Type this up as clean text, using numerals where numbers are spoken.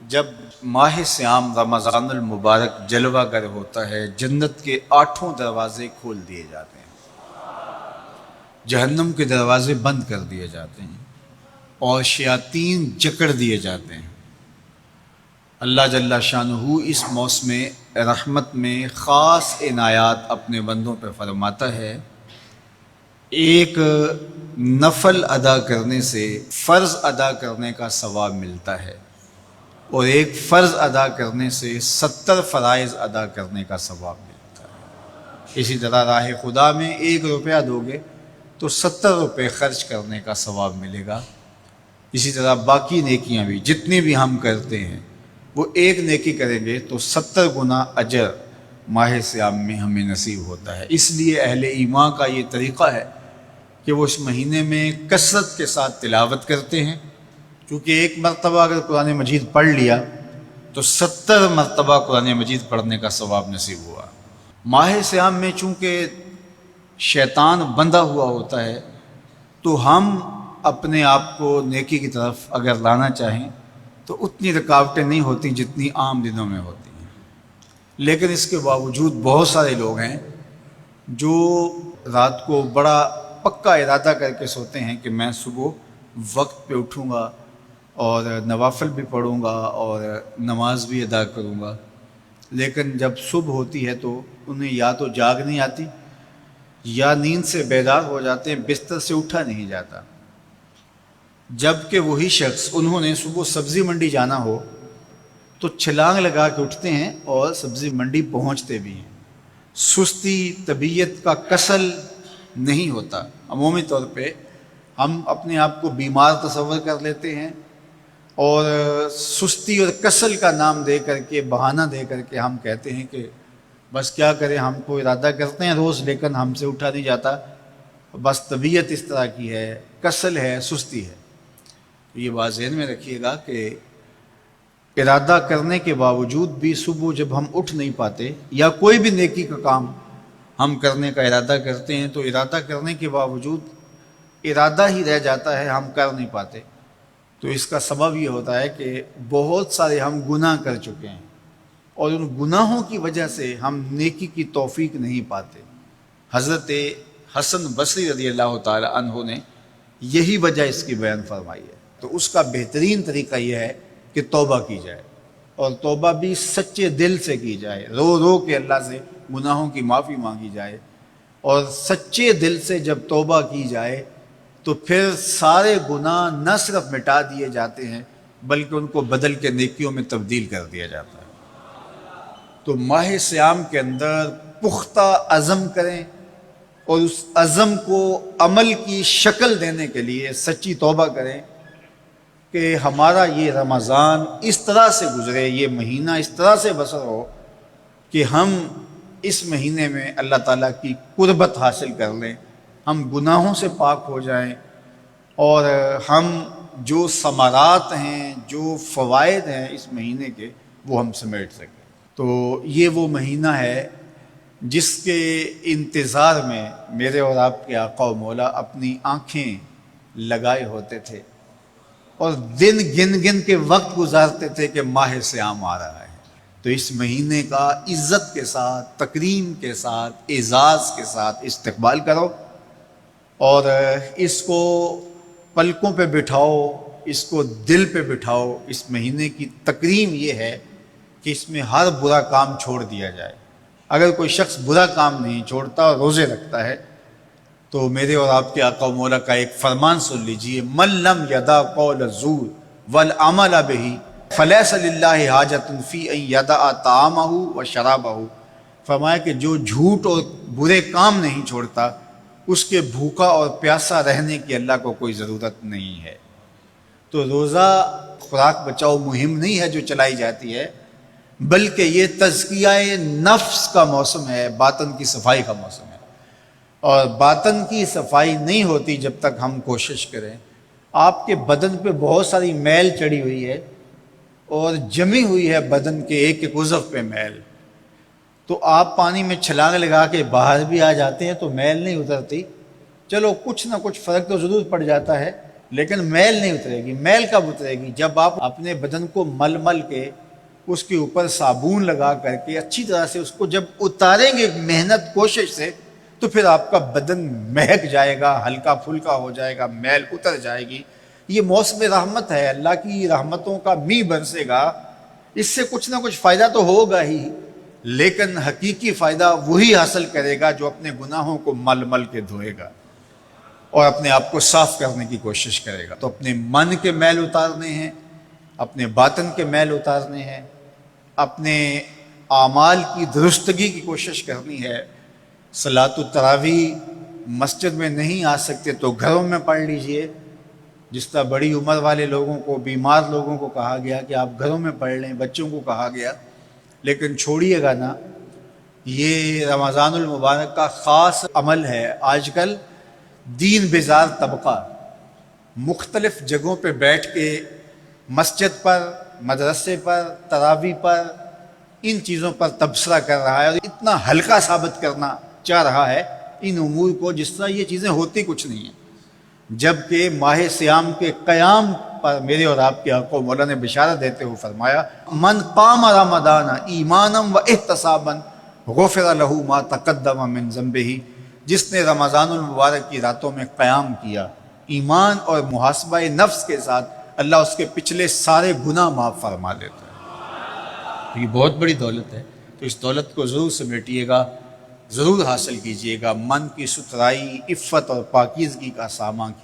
جب ماہ سیام رمضان المبارک جلوہ گر ہوتا ہے، جنت کے 8 دروازے کھول دیے جاتے ہیں، جہنم کے دروازے بند کر دیے جاتے ہیں اور شیاطین جکڑ دیے جاتے ہیں۔ اللہ جل شانہ اس موسم رحمت میں خاص عنایات اپنے بندوں پہ فرماتا ہے۔ ایک نفل ادا کرنے سے فرض ادا کرنے کا ثواب ملتا ہے اور ایک فرض ادا کرنے سے 70 فرائض ادا کرنے کا ثواب ملتا ہے۔ اسی طرح راہ خدا میں 1 روپیہ دو گے تو 70 روپے خرچ کرنے کا ثواب ملے گا۔ اسی طرح باقی نیکیاں بھی جتنی بھی ہم کرتے ہیں، وہ ایک نیکی کریں گے تو 70 گنا اجر ماہ سیام میں ہمیں نصیب ہوتا ہے۔ اس لیے اہل ایمان کا یہ طریقہ ہے کہ وہ اس مہینے میں کثرت کے ساتھ تلاوت کرتے ہیں، کیونکہ ایک مرتبہ اگر قرآن مجید پڑھ لیا تو 70 مرتبہ قرآن مجید پڑھنے کا ثواب نصیب ہوا۔ ماہ سیام میں چونکہ شیطان بندھا ہوا ہوتا ہے، تو ہم اپنے آپ کو نیکی کی طرف اگر لانا چاہیں تو اتنی رکاوٹیں نہیں ہوتی جتنی عام دنوں میں ہوتی ہیں، لیکن اس کے باوجود بہت سارے لوگ ہیں جو رات کو بڑا پکا ارادہ کر کے سوتے ہیں کہ میں صبح وقت پہ اٹھوں گا اور نوافل بھی پڑھوں گا اور نماز بھی ادا کروں گا، لیکن جب صبح ہوتی ہے تو انہیں یا تو جاگ نہیں آتی یا نیند سے بیدار ہو جاتے ہیں، بستر سے اٹھا نہیں جاتا۔ جب کہ وہی شخص انہوں نے صبح سبزی منڈی جانا ہو تو چھلانگ لگا کے اٹھتے ہیں اور سبزی منڈی پہنچتے بھی ہیں۔ سستی طبیعت کا کسل نہیں ہوتا۔ عمومی طور پہ ہم اپنے آپ کو بیمار تصور کر لیتے ہیں اور سستی اور کسل کا نام دے کر کے، بہانہ دے کر کے ہم کہتے ہیں کہ بس کیا کریں، ہم کو ارادہ کرتے ہیں روز لیکن ہم سے اٹھا نہیں جاتا، بس طبیعت اس طرح کی ہے، کسل ہے، سستی ہے۔ یہ بات ذہن میں رکھیے گا کہ ارادہ کرنے کے باوجود بھی صبح جب ہم اٹھ نہیں پاتے یا کوئی بھی نیکی کا کام ہم کرنے کا ارادہ کرتے ہیں تو ارادہ کرنے کے باوجود ارادہ ہی رہ جاتا ہے، ہم کر نہیں پاتے، تو اس کا سبب یہ ہوتا ہے کہ بہت سارے ہم گناہ کر چکے ہیں اور ان گناہوں کی وجہ سے ہم نیکی کی توفیق نہیں پاتے۔ حضرت حسن بصری رضی اللہ تعالی عنہ نے یہی وجہ اس کی بیان فرمائی ہے۔ تو اس کا بہترین طریقہ یہ ہے کہ توبہ کی جائے، اور توبہ بھی سچے دل سے کی جائے، رو رو کے اللہ سے گناہوں کی معافی مانگی جائے، اور سچے دل سے جب توبہ کی جائے تو پھر سارے گناہ نہ صرف مٹا دیے جاتے ہیں بلکہ ان کو بدل کے نیکیوں میں تبدیل کر دیا جاتا ہے۔ تو ماہ سیام کے اندر پختہ عزم کریں اور اس عزم کو عمل کی شکل دینے کے لیے سچی توبہ کریں کہ ہمارا یہ رمضان اس طرح سے گزرے، یہ مہینہ اس طرح سے بسر ہو کہ ہم اس مہینے میں اللہ تعالیٰ کی قربت حاصل کر لیں، ہم گناہوں سے پاک ہو جائیں اور ہم جو ثمرات ہیں، جو فوائد ہیں اس مہینے کے، وہ ہم سمیٹ سکیں۔ تو یہ وہ مہینہ ہے جس کے انتظار میں میرے اور آپ کے آقا و مولا اپنی آنکھیں لگائے ہوتے تھے اور دن گن گن کے وقت گزارتے تھے کہ ماہ سیام آ رہا ہے۔ تو اس مہینے کا عزت کے ساتھ، تکریم کے ساتھ، اعزاز کے ساتھ استقبال کرو اور اس کو پلکوں پہ بٹھاؤ، اس کو دل پہ بٹھاؤ۔ اس مہینے کی تکریم یہ ہے کہ اس میں ہر برا کام چھوڑ دیا جائے۔ اگر کوئی شخص برا کام نہیں چھوڑتا اور روزے رکھتا ہے تو میرے اور آپ کے آقا و مولا کا ایک فرمان سن لیجئے، من لم یدع قول الزور والعمل بہ فلیس للہ حاجۃ فی ان یدع طعامہ و شرابہ۔ فرمایا کہ جو جھوٹ اور برے کام نہیں چھوڑتا، اس کے بھوکا اور پیاسا رہنے کی اللہ کو کوئی ضرورت نہیں ہے۔ تو روزہ خوراک بچاؤ مہم نہیں ہے جو چلائی جاتی ہے، بلکہ یہ تزکیہ نفس کا موسم ہے، باطن کی صفائی کا موسم ہے۔ اور باطن کی صفائی نہیں ہوتی جب تک ہم کوشش کریں۔ آپ کے بدن پہ بہت ساری میل چڑھی ہوئی ہے اور جمی ہوئی ہے بدن کے ایک ایک عضو پہ میل، تو آپ پانی میں چھلانگ لگا کے باہر بھی آ جاتے ہیں تو میل نہیں اترتی، چلو کچھ نہ کچھ فرق تو ضرور پڑ جاتا ہے، لیکن میل نہیں اترے گی۔ میل کب اترے گی؟ جب آپ اپنے بدن کو مل مل کے اس کے اوپر صابون لگا کر کے اچھی طرح سے اس کو جب اتاریں گے محنت کوشش سے، تو پھر آپ کا بدن مہک جائے گا، ہلکا پھلکا ہو جائے گا، میل اتر جائے گی۔ یہ موسم رحمت ہے، اللہ کی رحمتوں کا می برسے گا، اس سے کچھ نہ کچھ فائدہ تو ہوگا ہی، لیکن حقیقی فائدہ وہی حاصل کرے گا جو اپنے گناہوں کو مل مل کے دھوئے گا اور اپنے آپ کو صاف کرنے کی کوشش کرے گا۔ تو اپنے من کے میل اتارنے ہیں، اپنے باطن کے میل اتارنے ہیں، اپنے اعمال کی درستگی کی کوشش کرنی ہے۔ صلاۃ التراویح مسجد میں نہیں آ سکتے تو گھروں میں پڑھ لیجئے، جس طرح بڑی عمر والے لوگوں کو، بیمار لوگوں کو کہا گیا کہ آپ گھروں میں پڑھ لیں، بچوں کو کہا گیا، لیکن چھوڑیے گا نا، یہ رمضان المبارک کا خاص عمل ہے۔ آج کل دین بیزار طبقہ مختلف جگہوں پہ بیٹھ کے مسجد پر، مدرسے پر، تراویح پر، ان چیزوں پر تبصرہ کر رہا ہے اور اتنا ہلکا ثابت کرنا چاہ رہا ہے ان امور کو، جس طرح یہ چیزیں ہوتی کچھ نہیں ہیں، جبکہ ماہ صیام کے قیام پر میرے اور آپ کے آقا مولا نے بشارت دیتے ہوئے فرمایا، من قام رمضان ایمانا و احتسابا غفر لہ ما تقدم من ذنبہ، جس نے رمضان المبارک کی راتوں میں قیام کیا ایمان اور محاسبہ نفس کے ساتھ، اللہ اس کے پچھلے سارے گناہ معاف فرما دیتا ہے۔ یہ بہت بڑی دولت ہے، تو اس دولت کو ضرور سمیٹیے گا، ضرور حاصل کیجئے گا۔ من کی ستھرائی، عفت اور پاکیزگی کا سامان